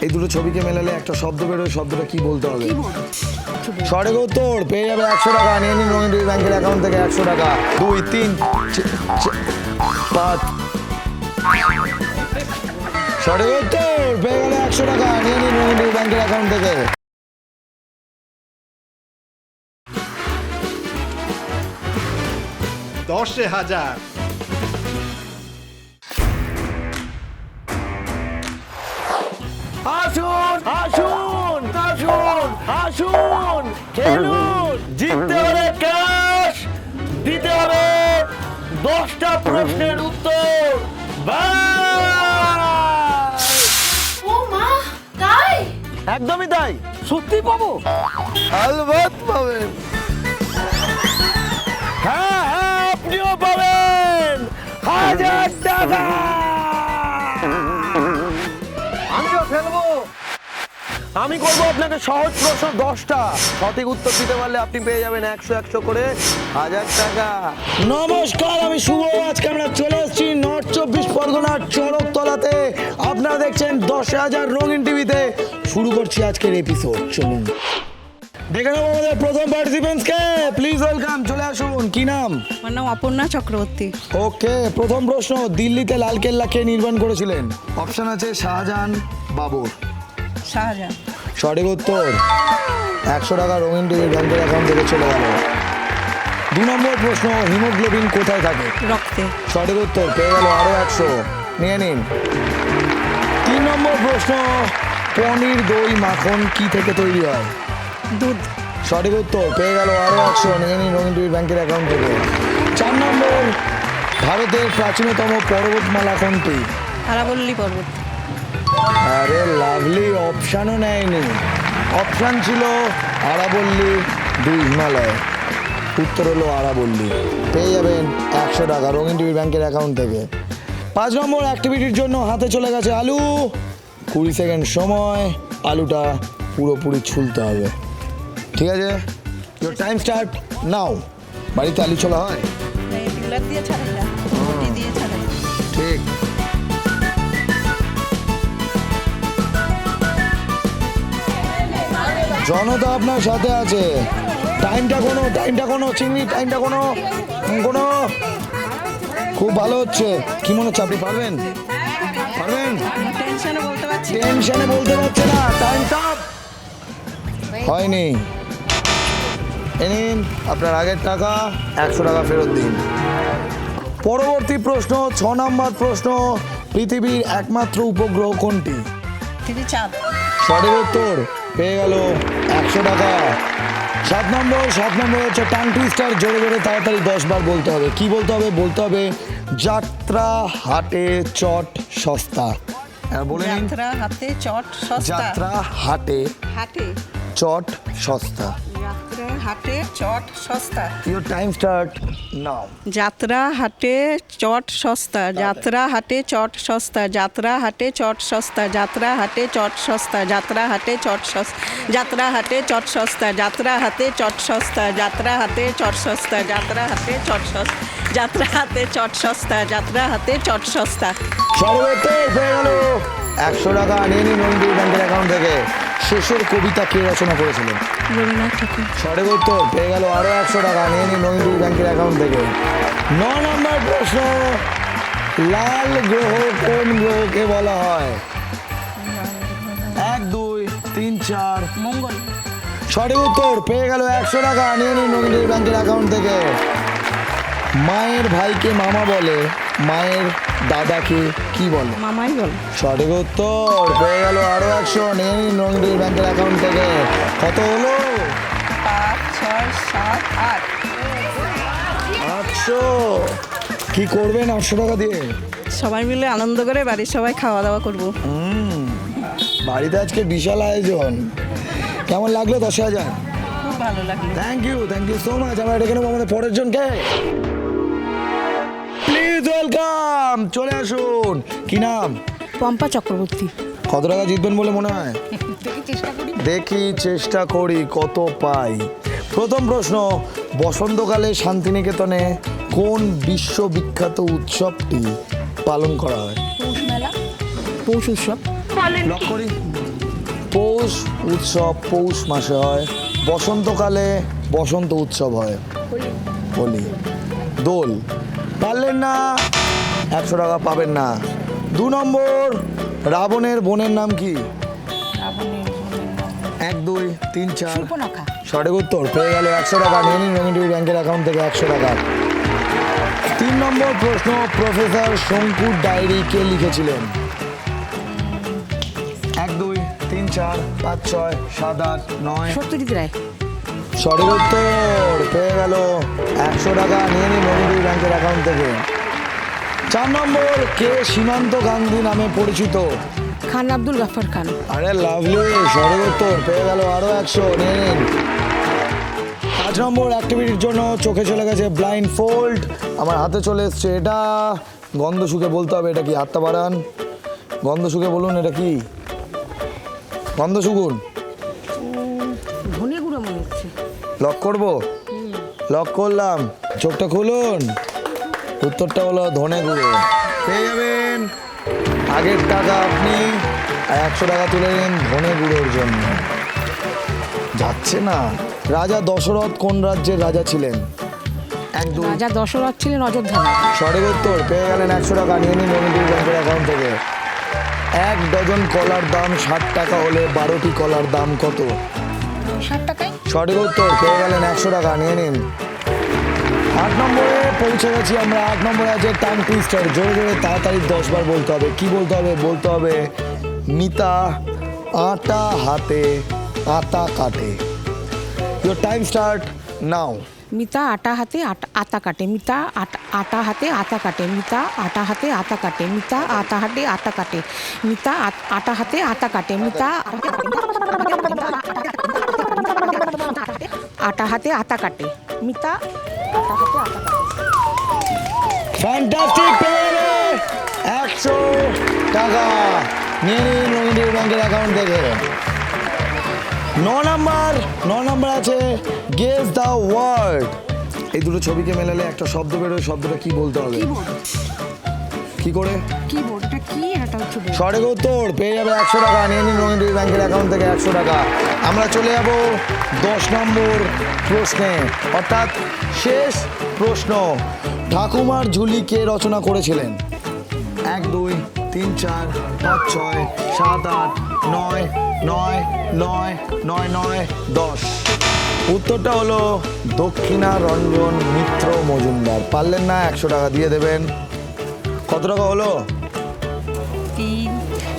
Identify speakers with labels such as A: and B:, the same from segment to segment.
A: এই দুটো ছবিকে মেলালে একটা শব্দ বেরোয়, শব্দটা কি বলতে হবে? সঠিক উত্তর, পেয়ে যাবে 100 টাকা। নিয়ে নিন রঙিন টিভি ব্যাংকের অ্যাকাউন্ট থেকে 100 টাকা। 2 3 5। সঠিক উত্তর, পেয়ে গেলে 100 টাকা। নিয়ে নিন রঙিন টিভি ব্যাংকের অ্যাকাউন্ট থেকে।
B: $10,000।
C: আসুন আসুন আসুন আসুন, খেলুন। জিততে হবে ক্যাশ, দিতে হবে 10টা প্রশ্নের উত্তর। বাস!
D: ও মা, তাই?
C: একদমই তাই। সত্যি পাবো?
A: আলবাত পাবেন।
C: হ্যাঁ হ্যাঁ, আপনিও পাবেন 1000 টাকা। আমিও খেলবো। আমি করবো আপনাকে সহজ প্রশ্ন 10টা। সঠিক উত্তর দিতে পারলে আপনি পেয়ে যাবেন 100 করে 1000 টাকা।
A: নমস্কার, আমি শুভ। আজকে আমরা চলে এসেছি নর্থ 24 পরগনার চড়কতলাতে। আপনারা দেখছেন 10,000 রঙিন টিভিতে। শুরু করছি আজকের এপিসোড। চলুন দেখে নেবো আমাদের প্রথম পার্টিসিপেন্টসকে। প্লিজ ওয়েলকাম, চলে আসুন। কি নাম?
E: আমার নাম অপর্ণা চক্রবর্তী।
A: ওকে, প্রথম প্রশ্ন, দিল্লিতে লালকেল্লা কে নির্মাণ করেছিলেন? অপশন আছে শাহজাহান, বাবর।
E: শাহজাহান।
A: সঠিক উত্তর, 100 টাকা রঙিন টিভির ব্যাংকের অ্যাকাউন্ট থেকে চলে গেল। 2 নম্বর প্রশ্ন, হিমোগ্লোবিন কোথায় থাকে?
E: রক্তে।
A: সঠিক উত্তর, পেয়ে গেল আরো 100। নিয়ে নিন। 3 নম্বর প্রশ্ন, পনির, দই, মাখন কি থেকে তৈরি হয়?
E: দুধ।
A: সঠিক উত্তর, পেয়ে গেল আরো 100। নিয়ে নিন রঙিন টিভির ব্যাংকের অ্যাকাউন্ট থেকে। 4 নম্বর, ভারতের প্রাচীনতম পর্বতমালা কোনটি?
E: আরাবল্লী পর্বত।
A: আরে লাভলি, অপশানও নেয়নি। অপশান ছিল আরাবল্লী, 2 হিমালয়। উত্তর হলো আরাবল্লী। পেয়ে যাবেন 100 টাকা রঙিন টিভি ব্যাংকের অ্যাকাউন্ট থেকে। 5 নম্বর অ্যাক্টিভিটির জন্য হাতে চলে গেছে আলু। 20 সেকেন্ড সময়, আলুটা পুরোপুরি ছুলতে হবে। ঠিক আছে, ইউর টাইম স্টার্ট নাও। বাড়িতে আলু ছোলা হয়?
E: পিলার দিয়ে ছাড়াই না, বটি দিয়ে ছাড়াই।
A: ঠিক। জনতা আপনার সাথে আছে। টাইমটা কোনো চিংড়ি, টাইমটা কোনো খুব ভালো হচ্ছে। কি মনে হচ্ছে, আপনি পারবেন?
E: টেনশনে বলতে পারছি।
A: টেনশনে বলতে পারছে না। Time stop. হয়নি। এ নিন আপনার আগের টাকা, 100 টাকা ফেরত দিন। পরবর্তী প্রশ্ন, 6 নম্বর প্রশ্ন, পৃথিবীর একমাত্র উপগ্রহ কোনটি?
E: পৃথিবী, চাঁদ।
A: সঠিক উত্তর, পেয়ে গেল 100 টাকা। 7 নম্বর হচ্ছে টাং টুইস্টার। জোরে জোরে তাড়াতাড়ি 10 বার বলতে হবে। কি বলতে হবে? বলতে হবে যাত্রা হাটে চট সস্তা। বলে নিন।
E: যাত্রা হাতে চট সস্তা।
A: যাত্রা হাটে
E: হাটে
A: চট সস্তা।
E: যাত্রা হাটে চট সস্তা।
A: Your time start now.
E: যাত্রা হাটে চট সস্তা। যাত্রা হাটে চট সস্তা। যাত্রা হাটে চট সস্তা। যাত্রা হাটে চট সস্তা। যাত্রা হাটে চট সস্তা। যাত্রা হাটে চট সস্তা। যাত্রা হাতে চট সস্তা। যাত্রা হাতে চট সস্তা। যাত্রা হাতে চট সস্তা। যাত্রা হাতে চট সস্তা। যাত্রা হাতে চট সস্তা।
A: সর্বোচ্চ পেয়ে গেল 100 টাকা। নিয়ে নিন রঙিন টিভি ব্যাংকের অ্যাকাউন্ট থেকে। শেষের কবিতা কে রচনা করেছিলেন?
E: রবীন্দ্রনাথ ঠাকুর।
A: সঠিক উত্তর, পেয়ে গেল আরো 100 টাকা। নিয়ে নিন রঙিন টিভি ব্যাংকের অ্যাকাউন্ট থেকে। 9 নম্বর প্রশ্ন, লাল গ্রহ কোন গ্রহকে বলা হয়? 1 2 3 4।
E: মঙ্গল।
A: সঠিক উত্তর, পেয়ে গেল 100 টাকা। নিয়ে নিন রঙিন টিভি ব্যাংকের অ্যাকাউন্ট থেকে। মায়ের ভাইকে মামা বলে, মায়ের দাদাকে কি বলে?
E: মামাই বল।
A: সঠিক উত্তর, পেয়ে গেল আরো 100। নিয়ে নিন রঙিন টিভি ব্যাংকের অ্যাকাউন্ট থেকে। কত হলো?
E: 5 6 7 8।
A: 800। কি করবেন 800 টাকা দিয়ে?
E: সবাই মিলে আনন্দ করে বাড়ির সবাই খাওয়া দাওয়া করবো।
A: বাড়িতে আজকে বিশাল আয়োজন। কেমন লাগলো 10,000?
E: খুব ভালো লাগলো।
A: Thank you so much. আমরা ডেকে নেবো আমাদের পরের জনকে। প্লিজ ওয়েলকাম, চলে আসুন। কি নাম?
E: পম্পা চক্রবর্তী।
A: কত টাকা জিতবেন বলে মনে হয়? দেখি চেষ্টা করি কত পাই। প্রথম প্রশ্ন, বসন্তকালে শান্তিনিকেতনে কোন বিশ্ববিখ্যাত উৎসবটি পালন করা হয়?
E: পৌষ মেলা। পৌষ উৎসব।
A: লক করি। পৌষ উৎসব পৌষ মাসে হয়, বসন্তকালে বসন্ত উৎসব হয়, হোলি। দোল, পারলেন না, 100 টাকা পাবেন না। 2 নম্বর, রাবণের বোনের নাম কি? 1 2 3 4 সঠিক উত্তর, পেয়ে গেল 100 টাকা। নিয়ে নিন রঙিন টিভি ব্যাংকের অ্যাকাউন্ট থেকে 100 টাকা। 3 নম্বর প্রশ্ন, প্রফেসর শঙ্কুর ডায়েরি কে লিখেছিলেন? 1 2 3 4 5 6 7 8 9
B: সত্যজিৎ রায়।
A: সঠিক উত্তর, পেয়ে গেল 100 টাকা। নিয়ে নিন রঙিন টিভি ব্যাংকের অ্যাকাউন্ট থেকে। 4 নম্বর, কে সীমান্ত গান্ধী নামে পরিচিত?
B: খান আব্দুল গাফার খান।
A: আরে লাভলি, সঠিক উত্তর, পেয়ে গেল আরো 100। নিয়ে নিন। 5 নম্বর অ্যাক্টিভিটির জন্য চোখে চলে গেছে ব্লাইন্ড ফোল্ড, আমার হাতে চলে এসছে এটা। গন্ধ শুকে বলতে হবে এটা কি, হাতটা বাড়ান, গন্ধ শুকে বলুন এটা কি, গন্ধ শুকুন।
B: ধনে গুঁড়ো মনে হচ্ছে।
A: লক করবো, লক করলাম, চোখটা খুলুন। উত্তরটা হলো ধনে গুঁড়ো। পেয়ে যাবেন আগের টাকা আপনি, আর 100 টাকা তুলে নিন ধনে গুঁড়োর জন্য। যাচ্ছে না। রাজা দশরথ কোন রাজ্যের রাজা ছিলেন? 1 2
B: রাজা দশরথ ছিলেন অযোধ্যা।
A: সঠিক উত্তর, পেয়ে গেলেন 100 টাকা। নিয়ে নিন রঙিন টিভি ব্যাংকের অ্যাকাউন্ট থেকে। 1 ডজন কলার দাম 60 টাকা হলে 12টি কলার দাম কত?
B: 60 টাকায়।
A: সঠিক উত্তর, পেয়ে গেলেন 100 টাকা। নিয়ে নিন। 8 নম্বরে পৌঁছে গেছি আমরা। 8 নম্বরে আছে টাং টুইস্টার, জোরে জোরে তাড়াতাড়ি 10 বার বলতে হবে। কি বলতে হবে? বলতে হবে মিতা আটা হাতে আতা কাটে। Your time start now.
B: Mita আটা হাতে আতা কাটে। মিতা আটা হাতে আতা কাটে। মিতা আটা হাতে আতা কাটে। মিতা আটা হাতে আতা কাটে। মিতা আটা হাতে আতা কাটে। মিতা আটা হাতে আতা কাটে। মিতা আটা হাতে আতা কাটে।
A: ফ্যান্টাস্টিক, পেয়ে গেলে 100 টাকা। নিয়ে নিন রঙিন টিভি ব্যাংকের অ্যাকাউন্ট থেকে। 9 নম্বর আছে গেস দ্য ওয়ার্ড। এই দুটো ছবিকে মেলালে একটা শব্দ বেরোয়, শব্দটা কি বলতে হবে? কি করে?
B: কিবোর্ডটা কি? এটা হচ্ছে
A: সঠিক উত্তর, পেয়ে যাবে 100 টাকা। নিয়ে নিন রঙিন টিভি ব্যাংকের অ্যাকাউন্ট থেকে 100 টাকা। আমরা চলে যাব 10 নম্বর প্রশ্নে, অর্থাৎ শেষ প্রশ্ন। ঠাকুমার ঝুলি কে রচনা করেছিলেন? 1 2 3 4 5 6 7 8 9 9 9 9 9 10। উত্তরটা হলো দক্ষিণা রঞ্জন মিত্র মজুমদার। পারলেন না, 100 টাকা দিয়ে দেবেন। কত টাকা হলো?
B: 3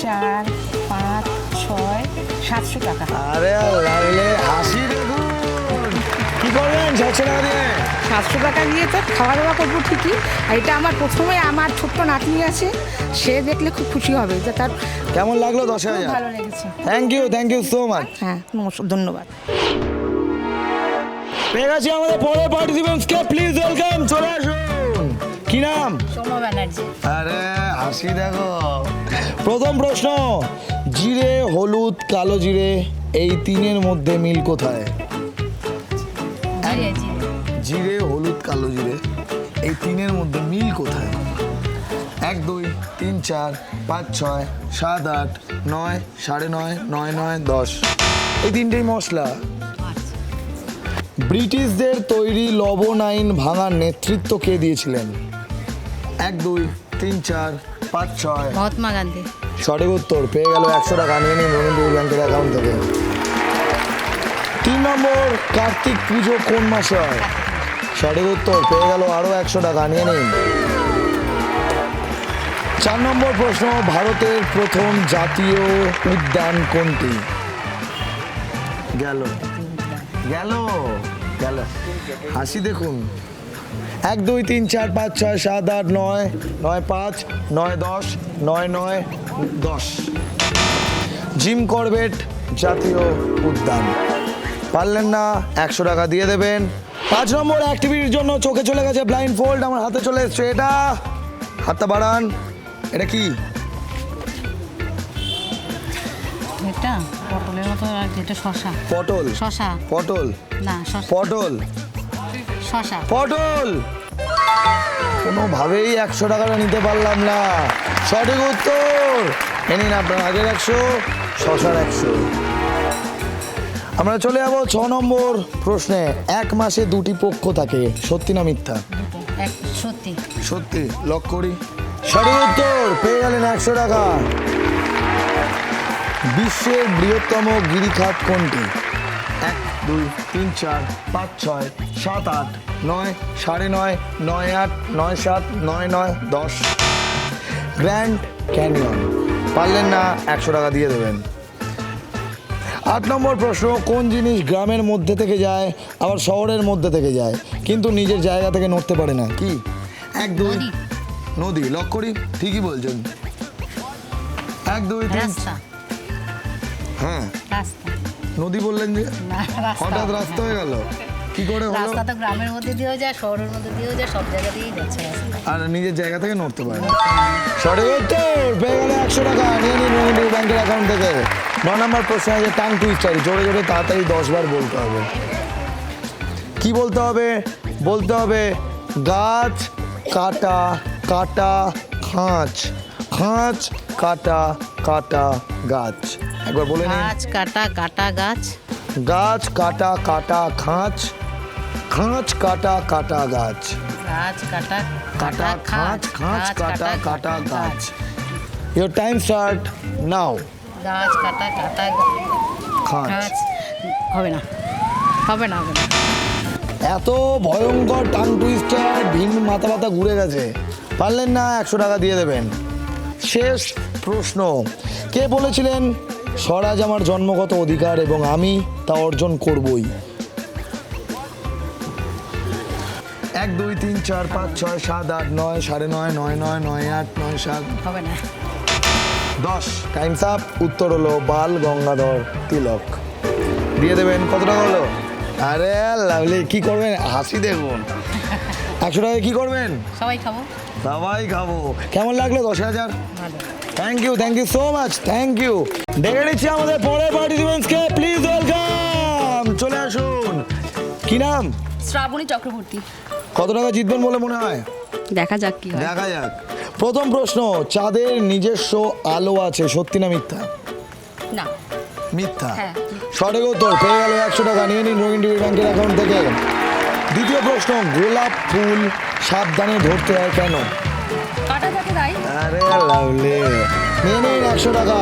B: 4 5 6 700 টাকা।
A: আরে লাগলে হাসি দেখুন। কি করবেন 700 টাকা দিয়ে?
B: 700 টাকা দিয়ে তো খাওয়া দাওয়া করবো ঠিকই। আর এটা আমার প্রথমে আমার ছোট্ট নাতনি আছে, সে দেখলে খুব খুশি হবে যে তার
A: কেমন লাগলো?
B: খুব
A: 10,000।
B: ভালো লেগেছে।
A: Thank you so much.
B: হ্যাঁ, নমস্কার, ধন্যবাদ।
A: পেয়ে গেছি আমাদের পরের পার্টিসিপেন্টসকে, প্লিজ ওয়েলকাম, চলে আসুন। কি নাম?
B: সোমা ব্যানার্জি।
A: আরে হাসি দেখো। প্রথম প্রশ্ন, জিরে হলুদ কালো জিরে এই তিনের মধ্যে মিল কোথায়? জিরে হলুদ কালো জিরে এই তিনের মধ্যে মিল কোথায়? 1 2 3 4 5 6 7 8 9 9:30 9 9 10। এই তিনটেই মশলা। ব্রিটিশদের তৈরি লবণ আইন ভাঙার নেতৃত্ব কে দিয়েছিলেন? 1 2 3 4 5 6।
B: মহাত্মা গান্ধী।
A: সঠিক উত্তর, পেয়ে গেল 100 টাকা। নিয়ে নিন রঙিন টিভি ব্যাংকের অ্যাকাউন্ট থেকে। 3 নম্বর, কার্তিক পুজো কোন মাসে হয়? সঠিক উত্তর, পেয়ে গেল আরো 100 টাকা। নিয়ে নিন। 4 নম্বর প্রশ্ন, ভারতের প্রথম জাতীয় উদ্যান কোনটি? গেল গেল গেল হাসি দেখুন। 1 2 3 4 5 6 7 8 9 9 5 9 10 9 9 10। জিম করবেট জাতীয় উদ্যান। পারলেন না, 100 টাকা দিয়ে দেবেন। 5 নম্বর অ্যাক্টিভিটির জন্য চোখে চলে গেছে ব্লাইন্ড ফোল্ড, আমার হাতে চলে এসছে এটা। হাতটা বাড়ান। এটা কি?
F: এটা পটলের মতো, আর যেটা শশা।
A: পটল।
F: শশা।
A: পটল
F: না, শশা।
A: পটল
F: শশা।
A: পটল। কোনোভাবেই 100 টাকাটা নিতে পারলাম না। সঠিক উত্তর। এ নিন আপনার আগের 100। শশার 100। আমরা চলে যাবো 6 নম্বর প্রশ্নে। এক মাসে দুটি পক্ষ থাকে, সত্যি না মিথ্যা?
F: এক সত্যি।
A: সত্যি, লক করি। সঠিক উত্তর, পেয়ে গেলেন 100 টাকা। বিশ্বের বৃহত্তম গিরিখাত কোনটি? 1 2 3 4 5 6 7 8 9 9.5 9 8 9 7 9 9 10। Grand canyon. পারলেন না, 100 টাকা দিয়ে দেবেন। 8 নম্বর প্রশ্ন, কোন জিনিস গ্রামের মধ্যে থেকে যায় আবার শহরের মধ্যে থেকে যায় কিন্তু নিজের জায়গা থেকে নড়তে পারে না? কি? 1 2
F: নদী।
A: নদী, লক করি। ঠিকই বলছেন। 1 2 3।
F: রাস্তা।
A: হ্যাঁ,
F: রাস্তা।
A: নদী বললেন যে
F: না, রাস্তা।
A: হঠাৎ রাস্তা হয়ে গেল, কি করে হলো?
F: রাস্তা তো গ্রামের মধ্যে দিয়েও যায়, শহরের মধ্যে দিয়েও যায়, সব জায়গা দিয়েই যাচ্ছে রাস্তা।
A: আর নিজের জায়গা থেকে নড়তে পারে না। সঠিক উত্তর, পেয়ে গেলে 100 টাকা। নিয়ে নিন রবীন্দ্র ব্যাংকের অ্যাকাউন্ট থেকে। 9 নম্বর প্রশ্ন আছে টাং টুইস্টার। জোরে জোরে তাড়াতাড়ি 10 বার বলতে হবে। কি বলতে হবে? বলতে হবে গাছ কাটা কাটা খাঁচ, খাঁচ কাটা কাটা গাছ। একবার বলে নিন।
F: গাছ কাটা কাটা গাছ।
A: গাছ কাটা কাটা খাঁচ, খাঁচ কাটা কাটা গাছ।
F: গাছ কাটা
A: কাটা খাঁচ, খাঁচ কাটা কাটা গাছ।
F: গাছ।
A: Your time start now.
F: গাছ কাটা কাটা
A: খাঁচ।
F: গাছ। হবে না, হবে না, হবে না।
A: এত ভয়ঙ্কর টাং টুইস্টার, ভিন মাথা ব্যথা ঘুরে গেছে। পারলেন না, 100 টাকা দিয়ে দেবেন। শেষ প্রশ্ন, কে বলেছিলেন স্বরাজ আমার জন্মগত অধিকার এবং আমি তা অর্জন করবই? 1 2 3 4 5 6 7 8 9 9.5 9 9 9 8 9 7
F: হবে না।
A: 10। Times up. উত্তর হলো বাল গঙ্গাধর তিলক। দিয়ে দেবেন। কত টাকা হলো? আরে লাভলি, কি করবেন? হাসি দেখুন। 100 টাকা কি করবেন?
F: সবাই খাবো।
A: সবাই খাবো। কেমন লাগলো? 10,000।
F: ভালো।
A: Thank you so much, thank you. ডেকে নিচ্ছি আমাদের পরের পার্টিসিপেন্টসকে, প্লিজ ওয়েলকাম। চলে আসুন। কি নাম?
D: শ্রাবণী চক্রবর্তী।
A: কত টাকা জিতবেন বলে মনে হয়?
E: দেখা যাক কি হয়।
A: দেখা যাক। প্রথম প্রশ্ন, চাঁদের নিজস্ব আলো আছে, সত্যি না মিথ্যা?
D: না।
A: মিথ্যা।
D: হ্যাঁ।
A: সঠিক উত্তর, পেয়ে গেল 100 টাকা। নিয়ে নিন রবীন্দ্র ব্যাংকের অ্যাকাউন্ট থেকে। দ্বিতীয় প্রশ্ন, গোলাপ ফুল সাবধানে ধরতে হয় কেন?
D: কাটা থাকে তাই।
A: আরে লাভলি, নিয়ে নিন 100 টাকা।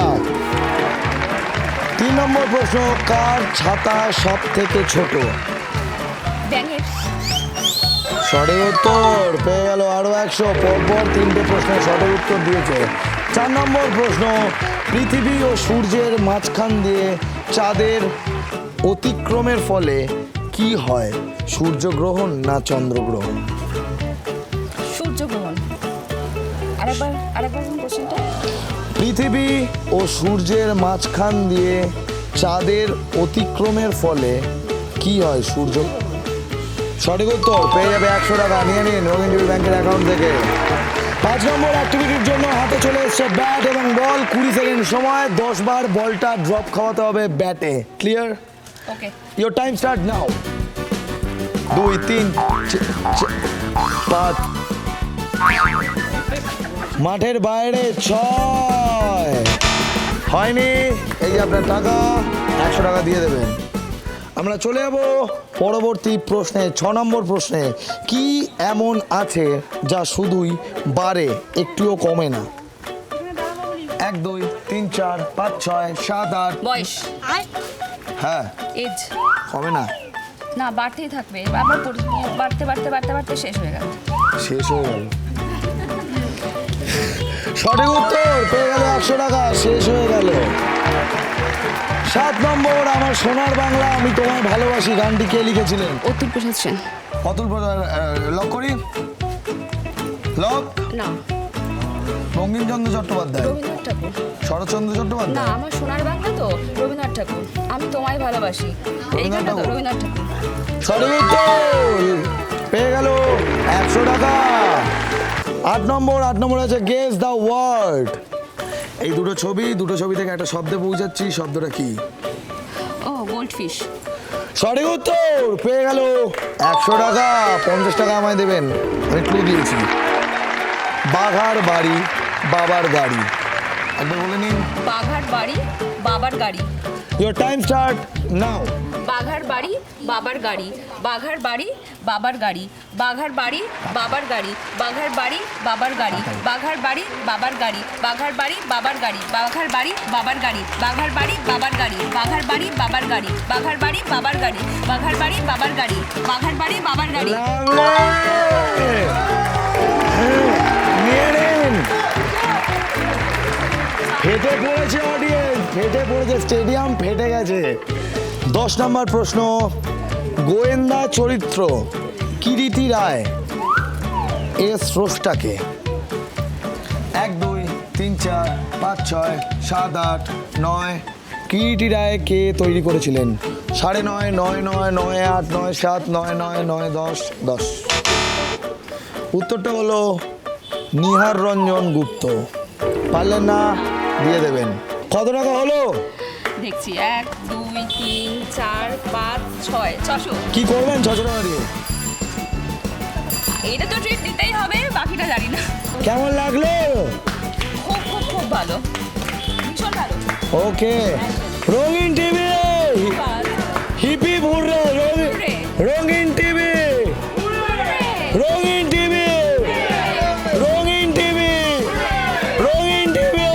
A: 3 নম্বর প্রশ্ন, কার ছাতা সব থেকে ছোট?
D: ব্যাঙের।
A: সঠিক উত্তর, পেয়ে গেল আরো 100। পরপর 3টে প্রশ্নের সঠিক উত্তর দিয়েছে। 4 নম্বর প্রশ্ন, পৃথিবী ও সূর্যের মাঝখান দিয়ে চাঁদের অতিক্রমের ফলে কি হয়? সূর্যগ্রহণ না চন্দ্রগ্রহণ?
D: সূর্যগ্রহণ। আরেকবার কোশ্চেনটা।
A: পৃথিবী ও সূর্যের মাঝখান দিয়ে চাঁদের অতিক্রমের ফলে কি হয়? সূর্য। সঠিক উত্তর, পেয়ে যাবে 100 টাকা। নিয়ে নিন রবীন্দ্র ব্যাংকের অ্যাকাউন্ট থেকে। 5 নম্বর অ্যাক্টিভিটির জন্য হাতে চলে এসছে ব্যাট এবং বল। 20 সেকেন্ড সময়, 10 বার বলটা ড্রপ খাওয়াতে হবে ব্যাটে। Clear?
D: Okay.
A: Your time start now. 2 3 5। মাঠের বাইরে 6। হয়নি। এই যে আপনার টাকা, 100 টাকা দিয়ে দেবেন। আমরা চলে যাব পরবর্তী প্রশ্নে। 6 নম্বর প্রশ্নে, কি এমন আছে যা শুধুই বাড়ে, একটুও কমে না? 1 2 3 4 5 6 7 8।
D: বয়স।
A: হ্যাঁ,
D: এজ।
A: কমে না,
D: না, বাড়তেই থাকবে। আবার বাড়তে বাড়তে বাড়তে বাড়তে শেষ হয়ে গেল।
A: শেষ হয়ে গেল। সঠিক উত্তর, পেয়ে গেল 100 টাকা। শেষ হয়ে গেল। 7 নম্বর, আমার সোনার বাংলা আমি তোমায় ভালোবাসি গানটি কে লিখেছিলেন?
D: অতুল প্রসাদ সেন।
A: অতুল প্রসাদ। লক করি। লক।
D: না।
A: বঙ্কিমচন্দ্র চট্টোপাধ্যায়,
D: রবীন্দ্রনাথ ঠাকুর।
A: শরৎচন্দ্র
D: না,
A: চট্টোপাধ্যায়।
D: আমার সোনার বাংলা তো রবীন্দ্রনাথ ঠাকুর। আমি তোমায় ভালোবাসি। এই গানটা তো রবীন্দ্রনাথ ঠাকুর।
A: সঠিক উত্তর, পেয়ে গেল 100 টাকা। 8 নম্বর আছে গেস দ্য ওয়ার্ড। এই দুটো ছবি থেকে একটা শব্দে পৌঁছাচ্ছি, শব্দটা কি?
D: ও, গোল্ডফিশ।
A: সঠিক উত্তর, পেয়ে গেল 100 টাকা। 50 টাকা আমায় দেবেন, আমি ক্লু দিয়েছি। বাঘার বাড়ি বাবার গাড়ি। একবার বলে নিন।
D: বাঘার বাড়ি বাবার গাড়ি।
A: Your time start now.
D: বাঘার বাড়ি বাবার গাড়ি, বাঘার বাড়ি বাবার গাড়ি, বাঘার বাড়ি বাবার গাড়ি, বাঘার বাড়ি বাবার গাড়ি, বাঘার বাড়ি বাবার গাড়ি, বাঘার বাড়ি বাবার গাড়ি, বাঘার বাড়ি বাবার গাড়ি, বাঘার বাড়ি বাবার গাড়ি, বাঘার বাড়ি বাবার গাড়ি, বাঘার বাড়ি বাবার গাড়ি, বাঘার বাড়ি বাবার গাড়ি, বাঘার বাড়ি বাবার গাড়ি।
A: নিয়ে নিন। ফেটে পড়েছে অডিয়েন্স, ফেটে পড়েছে, স্টেডিয়াম ফেটে গেছে। 10 নম্বর প্রশ্ন, গোয়েন্দা চরিত্র কিরিটি রায় এর স্রষ্টাকে? 1 2 3 4 5 6 7 8 9। কিরিটি রায় কে তৈরি করেছিলেন? 9.5 9 9 9 8 9 7 9 9 9 10 10। উত্তরটা হলো নিহার রঞ্জন গুপ্ত। পারলেন না, দিয়ে দেবেন। কত টাকা হলো?
D: দেখছি 1 2 3 4 5 6 600।
A: কি করবেন 600 টাকা দিয়ে?
D: এটা তো ট্রিট দিতেই হবে, বাকিটা জানি না।
A: কেমন লাগলো?
D: খুব খুব খুব ভালো, ভীষণ ভালো।
A: ওকে, রঙিন টিভি হিপি ভুররে, রঙিন টিভি, রঙিন টিভি, রঙিন টিভি, রঙিন টিভি।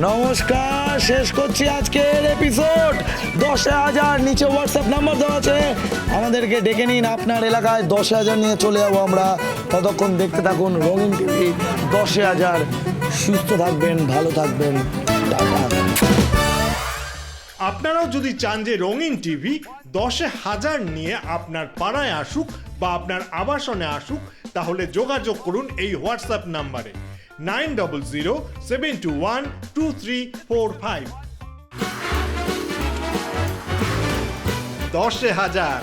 A: নমস্কার, শেষ করছি আজকের এপিসোড। 10,000 নিচে হোয়াটসঅ্যাপ নাম্বার দেওয়া আছে, আমাদেরকে ডেকে নিন। আপনার এলাকায় 10,000 নিয়ে চলে যাবো আমরা। ততক্ষণ দেখতে থাকুন রঙিন টিভি 10,000। সুস্থ থাকবেন, ভালো থাকবেন, টাটা।
G: আপনারাও যদি চান যে রঙিন টিভি 10,000 নিয়ে আপনার পাড়ায় আসুক বা আপনার আবাসনে আসুক, তাহলে যোগাযোগ করুন এই হোয়াটসঅ্যাপ নাম্বারে 9007212345। 10,000